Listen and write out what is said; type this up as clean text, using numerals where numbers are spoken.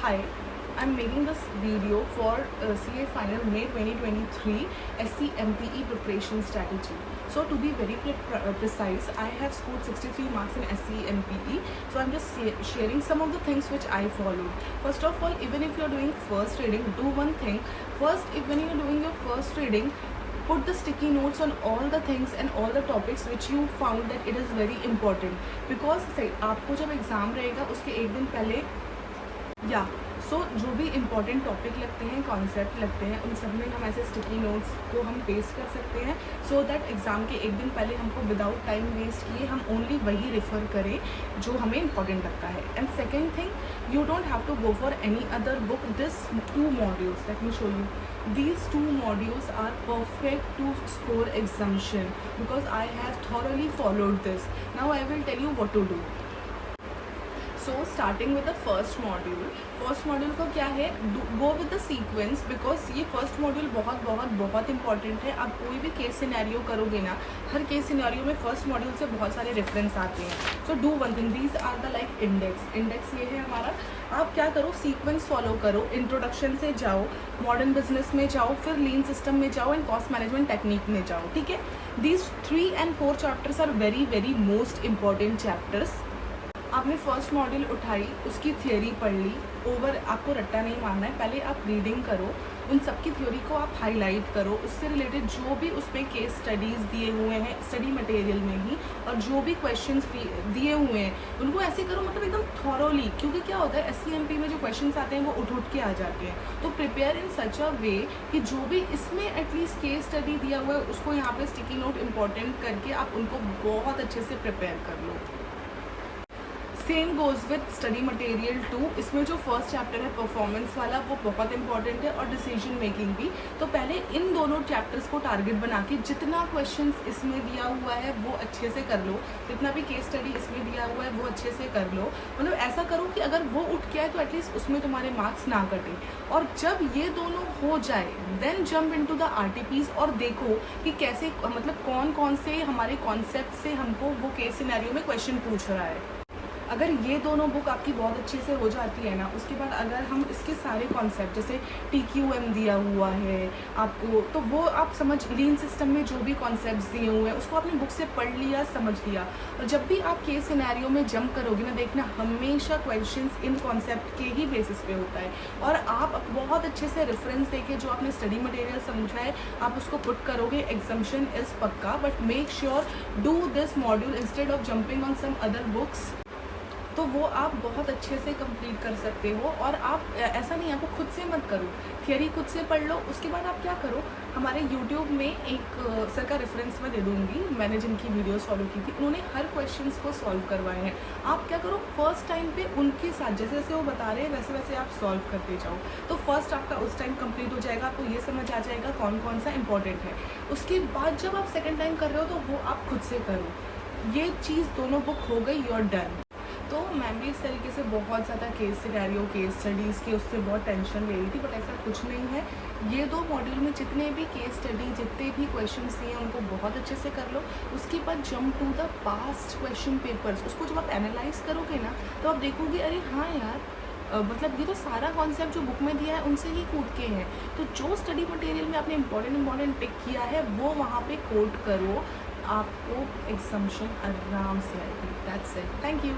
Hi, I'm making this video for CA Final May 2023 SCMPE preparation strategy. So to be very precise, I have scored 63 marks in SCMPE. So I'm just sharing some of the things which I followed. First of all, even if you're doing first reading, do one thing. First, when you're doing your first reading, put the sticky notes on all the things and all the topics which you found that it is very important, because आपको जब exam रहेगा उसके एक दिन पहले जो भी important topic लगते हैं, कॉन्सेप्ट लगते हैं, उन सब में हम ऐसे स्टिकी नोट्स को हम पेस्ट कर सकते हैं, सो दैट एग्ज़ाम के एक दिन पहले हमको विदाउट टाइम वेस्ट किए हम ओनली वही रेफ़र करें जो हमें इम्पोर्टेंट लगता है. And second thing, you don't have to go for any other book. This 2 modules, let me show you, these 2 modules are perfect to score exemption because I have thoroughly followed this. Now I will tell you what to do. So starting with the first module को क्या है, go with the sequence, because ये first module बहुत important है. आप कोई भी case scenario करोगे ना, हर केस सिनेरियो में फर्स्ट मॉड्यूल से बहुत सारे रेफरेंस आते हैं. So do one thing, these are the like index ये है हमारा. आप क्या करो, सीक्वेंस फॉलो करो. इंट्रोडक्शन से जाओ, मॉडर्न बिजनेस में जाओ, फिर लीन सिस्टम में जाओ एंड कॉस्ट मैनेजमेंट टेक्निक में जाओ. ठीक है, these 3 and 4 chapters are very most important chapters. आपने फर्स्ट मॉड्यूल उठाई, उसकी थियोरी पढ़ ली, ओवर आपको रट्टा नहीं मारना है. पहले आप रीडिंग करो, उन सब की थ्योरी को आप हाईलाइट करो, उससे रिलेटेड जो भी उसमें केस स्टडीज़ दिए हुए हैं स्टडी मटेरियल में ही, और जो भी क्वेश्चंस दिए हुए हैं उनको ऐसे करो, मतलब एकदम थॉरोली. क्योंकि क्या होता है, SCMP में जो क्वेश्चंस आते हैं वो उठ के आ जाते हैं. तो प्रिपेयर इन सच अ वे कि जो भी इसमें एटलीस्ट केस स्टडी दिया हुआ है उसको यहाँ पे स्टिकी नोट इंपॉर्टेंट करके आप उनको बहुत अच्छे से प्रिपेयर कर लो. Same goes with study material 2. इसमें जो फर्स्ट चैप्टर है परफॉर्मेंस वाला, वो बहुत इंपॉर्टेंट है, और डिसीजन मेकिंग भी. तो पहले इन दोनों चैप्टर्स को टारगेट बना के जितना क्वेश्चंस इसमें दिया हुआ है वो अच्छे से कर लो, जितना भी केस स्टडी इसमें दिया हुआ है वो अच्छे से कर लो. मतलब ऐसा करो कि अगर वो उठ के आए तो एटलीस्ट उसमें तुम्हारे मार्क्स ना कटे. और जब ये दोनों हो जाए then jump into the RTPs और देखो कि कैसे, मतलब कौन से हमारे कॉन्सेप्ट से हमको वो केस सिनेरियो में क्वेश्चन पूछ रहा है. अगर ये दोनों बुक आपकी बहुत अच्छे से हो जाती है ना, उसके बाद अगर हम इसके सारे कॉन्सेप्ट जैसे TQM दिया हुआ है आपको, तो वो आप समझ, लीन सिस्टम में जो भी कॉन्सेप्ट्स दिए हुए हैं उसको आपने बुक से पढ़ लिया, समझ लिया. और जब भी आप केस सिनेरियो में जंप करोगे ना, देखना हमेशा क्वेश्चंस इन कॉन्सेप्ट के ही बेसिस पे होता है. और आप बहुत अच्छे से रेफरेंस देके जो आपने स्टडी मटेरियल समझा है आप उसको पुट करोगे, एग्जाम्शन इज़ पक्का. But make sure do this module instead of jumping on some other books. तो वो आप बहुत अच्छे से कंप्लीट कर सकते हो. और आप ऐसा नहीं, आपको खुद से मत करो, थियरी खुद से पढ़ लो. उसके बाद आप क्या करो, हमारे YouTube में एक सर का रेफरेंस मैं दे दूँगी, मैंने जिनकी वीडियोस फॉलो की थी, उन्होंने हर क्वेश्चंस को सॉल्व करवाए हैं. आप क्या करो, फर्स्ट टाइम पे उनके साथ जैसे जैसे वो बता रहे हैं वैसे वैसे आप सॉल्व करते जाओ. तो फर्स्ट आपका उस टाइम कंप्लीट हो जाएगा, आपको ये समझ आ जाएगा कौन सा इंपॉर्टेंट है. उसके बाद जब आप सेकेंड टाइम कर रहे हो तो वो आप खुद से करो. ये चीज़ दोनों बुक हो गई, यू आर डन. तो मैं भी इस तरीके से बहुत ज़्यादा केस सिनेरियो, केस स्टडीज़ की उससे बहुत टेंशन ले रही थी, बट ऐसा कुछ नहीं है. ये 2 मॉड्यूल में जितने भी केस स्टडी, जितने भी क्वेश्चंस दिए हैं उनको बहुत अच्छे से कर लो. उसके बाद jump to the past question papers. उसको जब आप एनालाइज करोगे ना तो आप देखोगे अरे हाँ यार, मतलब ये तो सारा कॉन्सेप्ट जो बुक में दिया है उनसे ही कूट के हैं. तो जो स्टडी मटेरियल में आपने इंपॉर्टेंट पिक किया है वो वहाँ पे कोट करो, आपको एग्जाम्शन आराम से आएगी. That's it. Thank you.